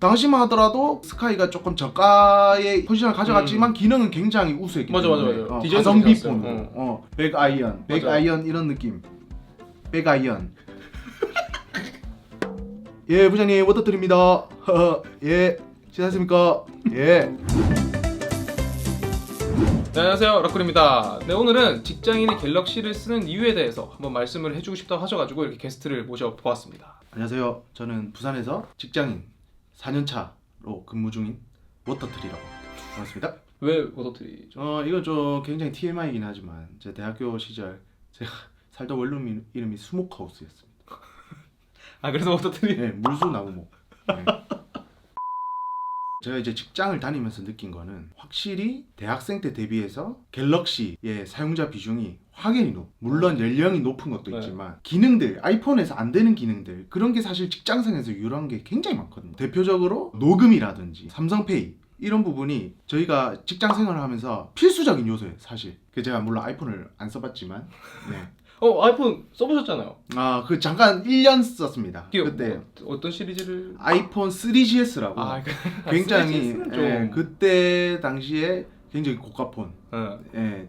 당시만 하더라도 스카이가 조금 저가의 포지션을 가져갔지만 기능은 굉장히 우수했기 맞아. 때문에 가성비 폰으로 백아이언 이런 느낌. 백아이언. 예, 부장님 워터 드립니다. 예, 식사했습니까? 예. 네, 안녕하세요, 락쿨입니다. 네, 오늘은 직장인이 갤럭시를 쓰는 이유에 대해서 한번 말씀을 해주고 싶다고 하셔가지고 이렇게 게스트를 모셔보았습니다. 안녕하세요. 저는 부산에서 직장인 4년차로 근무 중인 워터트리라고 합니다. 반갑습니다. 왜 워터트리죠? 이건 좀 굉장히 TMI이긴 하지만 제 대학교 시절 제가 살던 원룸 이름이 스모크하우스였습니다. 아, 그래서 워터트리? 네, 물수 나무목. 네. 제가 이제 직장을 다니면서 느낀 거는 확실히 대학생 때 대비해서 갤럭시의 사용자 비중이 확연히 물론 연령이 높은 것도 있지만 기능들, 아이폰에서 안 되는 기능들 그런 게 사실 직장생에서 유효한 게 굉장히 많거든요. 대표적으로 녹음이라든지 삼성페이 이런 부분이 저희가 직장 생활을 하면서 필수적인 요소예요, 사실. 제가 물론 아이폰을 안 써봤지만 네. 아이폰 써보셨잖아요. 그 잠깐 1년 썼습니다. 그때 어떤 시리즈를? 아이폰 3GS라고 굉장히 3GS 는 좀... 그때 당시에 굉장히 고가폰.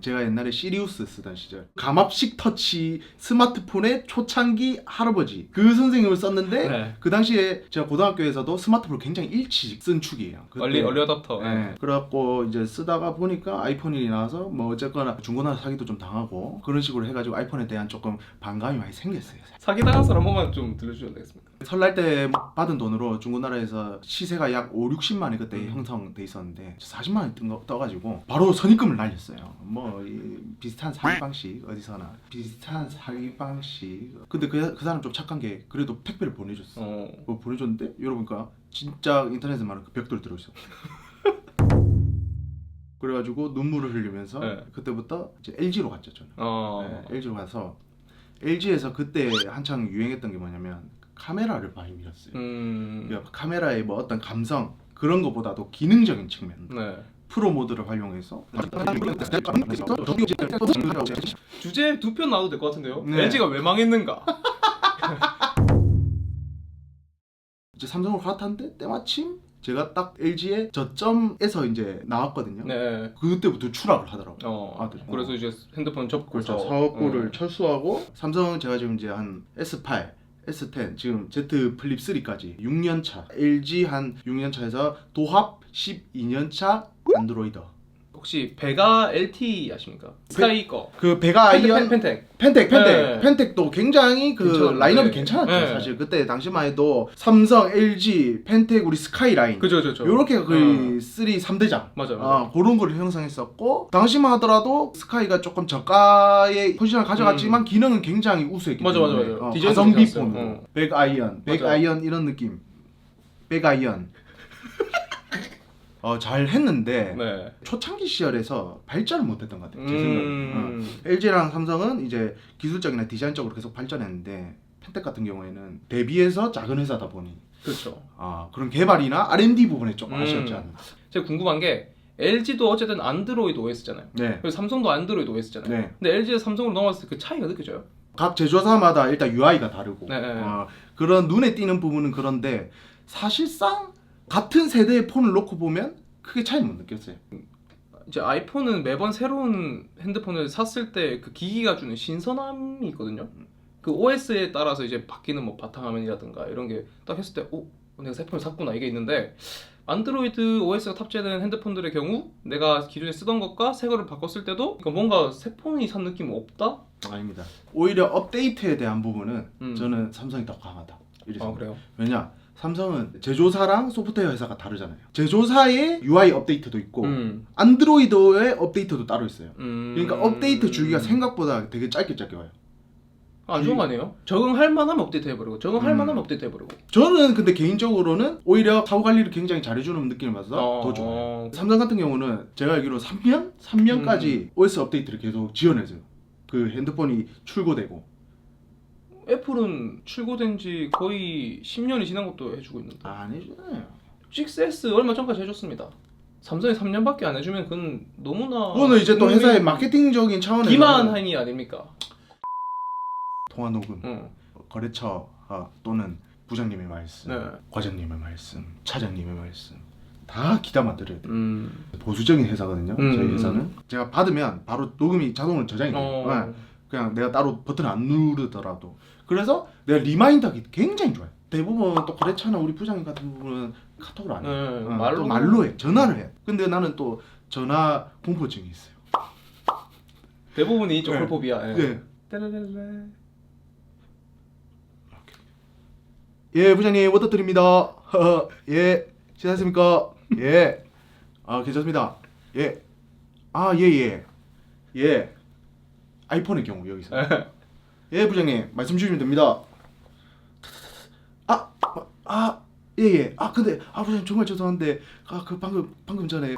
제가 옛날에 시리우스 쓰던 시절 감압식 터치 스마트폰의 초창기 할아버지 그 선생님을 썼는데 그 당시에 제가 고등학교에서도 스마트폰을 굉장히 일찍 쓴 축이에요. 얼리 어댑터. 그래갖고 이제 쓰다가 보니까 아이폰이 나와서 뭐 어쨌거나 중고나라 사기도 좀 당하고 그런 식으로 해가지고 아이폰에 대한 조금 반감이 많이 생겼어요. 사기당한 사람 한 번만 좀 들려주셔도 되겠습니까? 설날 때 받은 돈으로 중고나라에서 시세가 약 5, 60만이 그때 형성돼 있었는데 40만 원 떠가지고 바로 선입금을 날렸어요. 뭐 비슷한 사기 방식 어디서나 비슷한 사기 방식. 근데 그 사람 좀 착한 게 그래도 택배를 보내줬어. 보내줬는데 여러분과 진짜 인터넷에 많은 그 벽돌 들어있어. 그래가지고 눈물을 흘리면서 그때부터 이제 LG로 갔죠 저는. LG로 가서 LG에서 그때 한창 유행했던 게 뭐냐면 카메라를 많이 밀었어요. 그러니까 카메라의 뭐 어떤 감성 그런 거보다도 기능적인 측면. 프로 모드를 활용해서 주제 2편 나와도 될 것 같은데요? LG가 왜 망했는가? 이제 삼성으로 갈아탔는데 때마침 제가 딱 LG의 저점에서 이제 나왔거든요. 그때부터 추락을 하더라고요. 아들이. 그래서 이제 핸드폰 접고 사업부를 철수하고 삼성 제가 지금 이제 한 S8 S10 지금 Z 플립 3까지 6년차 LG 한 6년차에서 도합 12년차 안드로이드. 혹시 베가 LT 아십니까? 스카이 거. 그 베가 아이언 펜텍도 굉장히 그 라인업이 괜찮았죠. 사실 그때 당시만 해도 삼성, LG, 펜텍, 우리 스카이 라인. 그죠. 요렇게 거의 3대장. 맞아. 그런 걸 형성했었고 당시만 하더라도 스카이가 조금 저가의 포지션을 가져갔지만 기능은 굉장히 우수했기 때문에 가성비 폰으로 백아이언 이런 느낌. 백아이언. 잘 했는데 초창기 시절에서 발전을 못했던 것 같아요. 제 생각에. LG랑 삼성은 이제 기술적이나 디자인적으로 계속 발전했는데 펜텍 같은 경우에는 대비해서 작은 회사다 보니 그렇죠. 그런 개발이나 R&D 부분에 좀 아쉬웠지 않나. 제가 궁금한 게 LG도 어쨌든 안드로이드 OS잖아요. 그리고 삼성도 안드로이드 OS잖아요. 근데 LG에서 삼성으로 넘어갔을 때 그 차이가 느껴져요? 각 제조사마다 일단 UI가 다르고 그런 눈에 띄는 부분은 그런데 사실상 같은 세대의 폰을 놓고 보면 크게 차이는 못 느꼈어요. 이제 아이폰은 매번 새로운 핸드폰을 샀을 때 그 기기가 주는 신선함이 있거든요. 그 OS에 따라서 이제 바뀌는 뭐 바탕화면이라든가 이런 게 딱 했을 때 내가 새 폰을 샀구나 이게 있는데 안드로이드 OS가 탑재된 핸드폰들의 경우 내가 기존에 쓰던 것과 새 거를 바꿨을 때도 뭔가 새 폰이 산 느낌은 없다? 아닙니다. 오히려 업데이트에 대한 부분은 저는 삼성이 더 강하다. 그래요? 왜냐? 삼성은 제조사랑 소프트웨어 회사가 다르잖아요. 제조사의 UI 업데이트도 있고 안드로이드의 업데이트도 따로 있어요. 그러니까 업데이트 주기가 생각보다 되게 짧게 와요. 안 좋은 거 아니에요? 적응할 만하면 업데이트 해버리고 적응할 만하면 업데이트 해버리고. 저는 근데 개인적으로는 오히려 사후 관리를 굉장히 잘해주는 느낌을 받아서 더 좋아요. 삼성 같은 경우는 제가 알기로 3년까지 OS 업데이트를 계속 지원해줘요. 그 핸드폰이 출고되고. 애플은 출고된 지 거의 10년이 지난 것도 해주고 있는데. 안 해주잖아요. 6S 얼마 전까지 해줬습니다. 삼성이 3년밖에 안 해주면 그건 너무나. 그거는 이제 또 회사의 마케팅적인 차원에서 기만행위 아닙니까? 통화 녹음, 거래처 또는 부장님의 말씀, 네. 과장님의 말씀, 차장님의 말씀 다 귀담아 들어야 돼요. 보수적인 회사거든요. 저희 회사는 제가 받으면 바로 녹음이 자동으로 저장이 돼요. 네. 그냥 내가 따로 버튼 안 누르더라도. 그래서 내가 리마인드하기 굉장히 좋아요. 대부분 또 그렇잖아. 우리 부장님 같은 부분은 카톡으로 안 해요. 또 말로 해. 전화를 해. 근데 나는 또 전화 공포증이 있어요. 대부분이 네. 콜포비아. 네. 따라라라. 예, 부장님 워터 드립니다. 예, 괜찮습니까? 예. 아, 괜찮습니다. 예. 아, 예, 예. 예. 아이폰의 경우 여기서. 예, 부장님 말씀 주시면 됩니다. 예, 예. 아, 근데 부장님 정말 죄송한데 그 방금 전에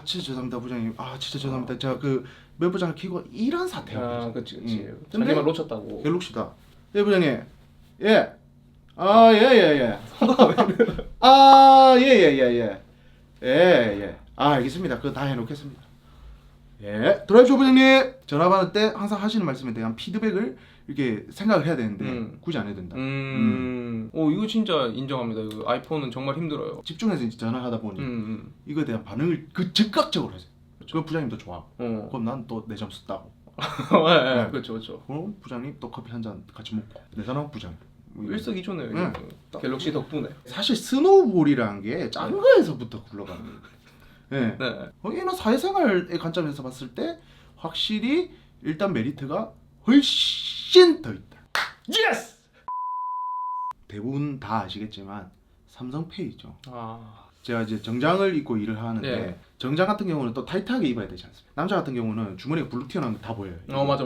진짜 죄송합니다, 부장님. 진짜 죄송합니다. 제가 그 멤버장을 키고 이런 사태가 그치. 근데 자기만 놓쳤다고. 갤럭시다. 예, 부장님. 예. 예. 예. 알겠습니다. 그거 다 해놓겠습니다. 예. 드라이브 부장님. 전화 받을 때 항상 하시는 말씀에 대한 피드백을 이렇게 생각을 해야 되는데 굳이 안 해도 된다. 이거 진짜 인정합니다. 이거 아이폰은 정말 힘들어요. 집중해서 이제 전화하다 보니 이거에 대한 반응을 즉각적으로 하세요. 그 부장님도 좋아하고 그럼 난 또 내 점수 따고 네. 그렇죠. 그럼 부장님 또 커피 한 잔 같이 먹고 내사람 부장님 일석이조네요. 네. 갤럭시 덕분에. 사실 스노우볼이라는 게 짠 거에서부터 굴러가는 거예요. 네. 거기는 사회생활의 관점에서 봤을 때 확실히 일단 메리트가 훨씬 더 있다. 예스! 대부분 다 아시겠지만 삼성페이죠. 제가 이제 정장을 입고 일을 하는데 네. 정장 같은 경우는 또 타이트하게 입어야 되지 않습니까? 남자 같은 경우는 주머니가 불룩 튀어나오는 게 다 보여요. 맞아.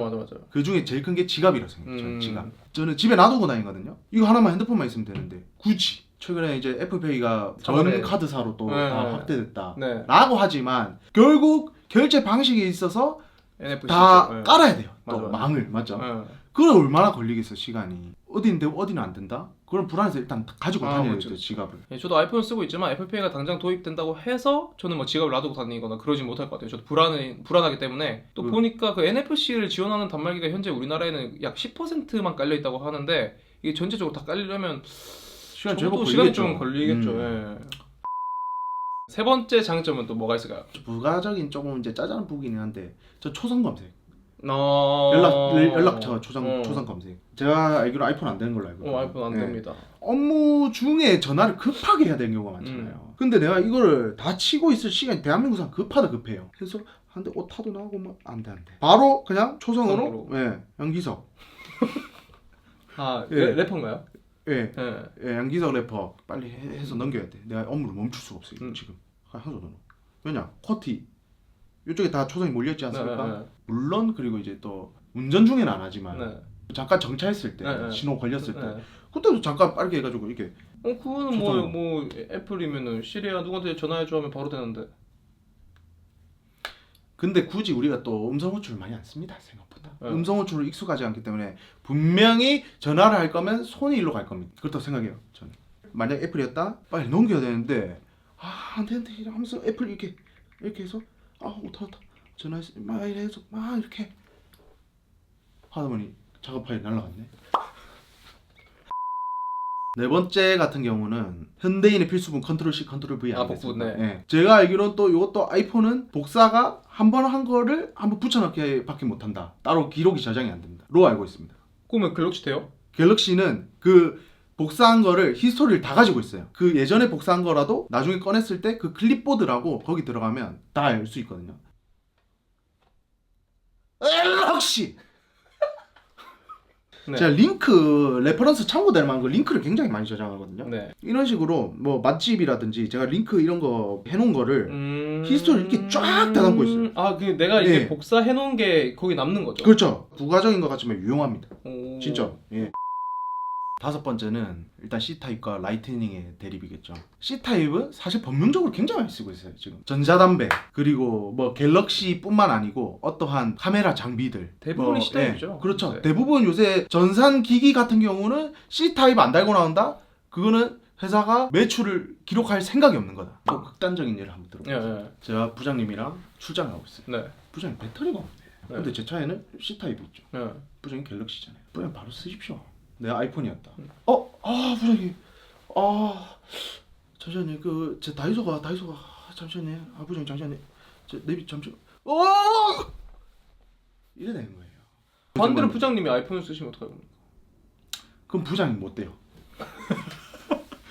그 중에 제일 큰 게 지갑이라고 생각해요. 지갑. 저는 집에 놔두고 다니거든요. 이거 하나만 핸드폰만 있으면 되는데 굳이 최근에 이제 애플페이가 전 카드사로 또 다 확대됐다 라고 하지만 결국 결제 방식에 있어서 NFC 다 깔아야 돼요. 또 맞아. 망을 맞죠? 그건 얼마나 걸리겠어 시간이. 어디는 되고 어디는 안 된다? 그럼 불안해서 일단 가지고 다녀야 돼요 지갑을. 저도 아이폰을 쓰고 있지만 애플페이가 당장 도입된다고 해서 저는 뭐 지갑을 놔두고 다니거나 그러진 못할 것 같아요. 저도 불안하기 때문에 또 보니까 그 NFC를 지원하는 단말기가 현재 우리나라에는 약 10%만 깔려 있다고 하는데 이게 전체적으로 다 깔리려면 시간이 좀 걸리겠죠. 세 번째 장점은 또 뭐가 있을까요? 부가적인 조금 이제 짜잘한 부분이긴 한데 저 초성 검색. 연락처 초성 검색. 제가 알기로 아이폰 안 되는 걸로 알고 있거든요. 아이폰 안 됩니다. 업무 중에 전화를 급하게 해야 되는 경우가 많잖아요. 근데 내가 이거를 다 치고 있을 시간이 대한민국은 급해요. 그래서 한대 오타도 나고 막 안 돼. 바로 그냥 초성으로 양기석. 래퍼인가요? 예, 양기석 래퍼 빨리 해서 넘겨야 돼. 내가 업무를 멈출 수가 없어요. 지금 하나도 안. 왜냐? 커티 이쪽에 다 초성이 몰렸지 않습니까? 물론 그리고 이제 또 운전 중에는 안 하지만 잠깐 정차했을 때 신호 걸렸을 때 그때도 잠깐 빠르게 해가지고 이렇게 그거는 뭐 애플이면은 시리아 누구한테 전화해줘 하면 바로 되는데. 근데 굳이 우리가 또 음성 호출을 많이 안 씁니다 생각보다. 음성 호출을 익숙하지 않기 때문에 분명히 전화를 할 거면 손이 일로 갈 겁니다. 그렇다고 생각해요 저는. 만약 애플이었다 빨리 넘겨야 되는데 안 되는데 하면서 애플 이렇게 해서 오타 전화해서 막 이래서 막 이렇게 하다 보니 작업 파일이 날라갔네. 네 번째 같은 경우는 현대인의 필수품 컨트롤 C 컨트롤 V 복수. 제가 알기로는 또 이것도 아이폰은 복사가 한 번 한 거를 한번 붙여넣기 밖에 못한다. 따로 기록이 저장이 안 된다.로 알고 있습니다. 그러면 갤럭시 돼요? 갤럭시는 그 복사한 거를 히스토리를 다 가지고 있어요. 그 예전에 복사한 거라도 나중에 꺼냈을 때 그 클립보드라고 거기 들어가면 다 알 수 있거든요. 갤럭시! 제가 링크 레퍼런스 참고될 만한 거 링크를 굉장히 많이 저장하거든요. 이런 식으로 뭐 맛집이라든지 제가 링크 이런 거 해놓은 거를 히스토리 이렇게 쫙 다 담고 있어요. 그 내가 이게 복사해 놓은 게 거기 남는 거죠? 그렇죠. 부가적인 것 같지만 유용합니다. 진짜. 다섯 번째는 일단 C타입과 라이트닝의 대립이겠죠. C타입은 사실 법률적으로 굉장히 많이 쓰고 있어요. 지금 전자담배 그리고 뭐 갤럭시뿐만 아니고 어떠한 카메라 장비들 대부분이 C타입이죠. 그렇죠. 대부분 요새 전산 기기 같은 경우는 C타입 안 달고 나온다? 그거는 회사가 매출을 기록할 생각이 없는 거다. 또 극단적인 예를 한번 들어보세요. 제가 부장님이랑 출장하고 있어요. 부장님 배터리가 없네. 근데 제 차에는 C타입이 있죠. 부장님 갤럭시잖아요. 부장님 바로 쓰십시오. 내 아이폰이었다. 부장님, 잠시만요. 그 제 다이소가 잠시만요. 부장님 잠시만요. 제 내비 잠시. 이래 되는 거예요. 반대로 부장님이 아이폰을 쓰시면 어떡할 겁니까? 그럼 부장이 못 돼요.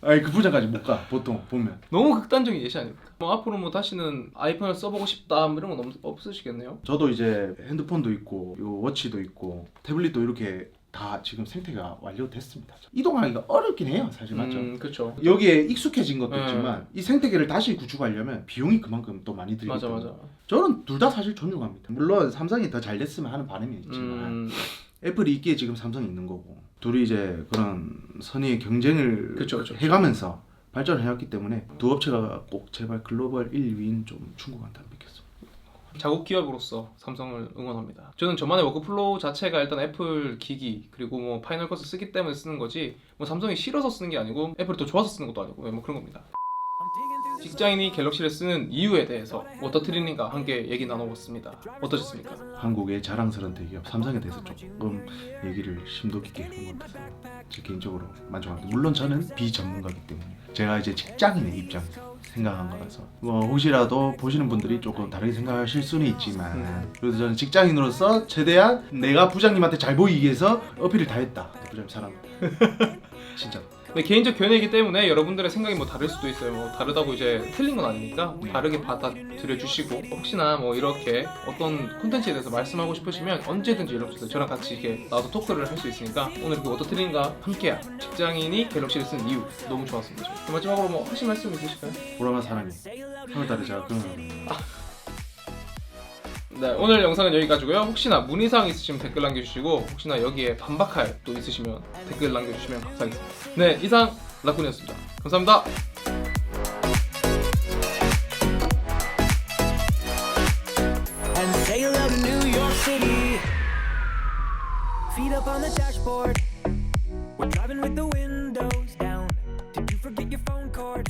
아니 그 부장까지 못 가. 보통 보면. 너무 극단적인 예시 아닙니까? 뭐 앞으로 뭐 다시는 아이폰을 써보고 싶다 뭐 이런 건 없으시겠네요? 저도 이제 핸드폰도 있고 요 워치도 있고 태블릿도 이렇게 다 지금 생태가 완료됐습니다. 이동하기가 어렵긴 해요, 사실 맞죠? 그렇죠. 여기에 익숙해진 것도 네. 있지만 이 생태계를 다시 구축하려면 비용이 그만큼 또 많이 들기 때문에 맞아. 저는 둘 다 사실 존중합니다. 물론 삼성이 더 잘 됐으면 하는 바람이 있지만 애플이 있기에 지금 삼성이 있는 거고 둘이 이제 그런 선의의 경쟁을 그쵸. 해가면서 발전해왔기 때문에 두 업체가 꼭 제발 글로벌 1위인 좀 충고한다는 믿겠습니다. 자국 기업으로서 삼성을 응원합니다. 저는 저만의 워크플로우 자체가 일단 애플 기기 그리고 뭐 파이널 컷을 쓰기 때문에 쓰는 거지 뭐 삼성이 싫어서 쓰는 게 아니고 애플이 더 좋아서 쓰는 것도 아니고 뭐 그런 겁니다. 직장인이 갤럭시를 쓰는 이유에 대해서 워터트리님과 함께 얘기 나눠봤습니다. 어떠셨습니까? 한국의 자랑스러운 대기업 삼성에 대해서 조금 얘기를 심도 깊게 해본 것 같아서 제 개인적으로 만족합니다. 물론 저는 비전문가이기 때문에 제가 이제 직장인의 입장에서 생각한 거라서 뭐 혹시라도 보시는 분들이 조금 다르게 생각하실 수는 있지만 그래도 저는 직장인으로서 최대한 내가 부장님한테 잘 보이기 위해서 어필을 다 했다. 부장님 사랑합니다. 진짜. 네, 개인적 견해이기 때문에 여러분들의 생각이 뭐 다를 수도 있어요. 뭐 다르다고 이제 틀린 건 아니니까 다르게 받아들여 주시고 혹시나 뭐 이렇게 어떤 콘텐츠에 대해서 말씀하고 싶으시면 언제든지 연락 주세요. 저랑 같이 이렇게 나와서 토크를 할 수 있으니까 오늘 이렇게 워터트리님과 함께한 직장인이 갤럭시를 쓰는 이유 너무 좋았습니다. 마지막으로 뭐 하실 말씀 있으실까요? 보라마 사랑해. 3월달에 제가 결혼합니다. 네, 오늘 영상은 여기까지고요. 혹시나 문의사항 있으시면 댓글 남겨주시고 혹시나 여기에 반박할 또 있으시면 댓글 남겨주시면 감사하겠습니다. 네, 이상 라쿤이었습니다. 감사합니다. And say hello to New York City. Feet up on the dashboard. We're driving with the windows down. Did you forget your phone cord?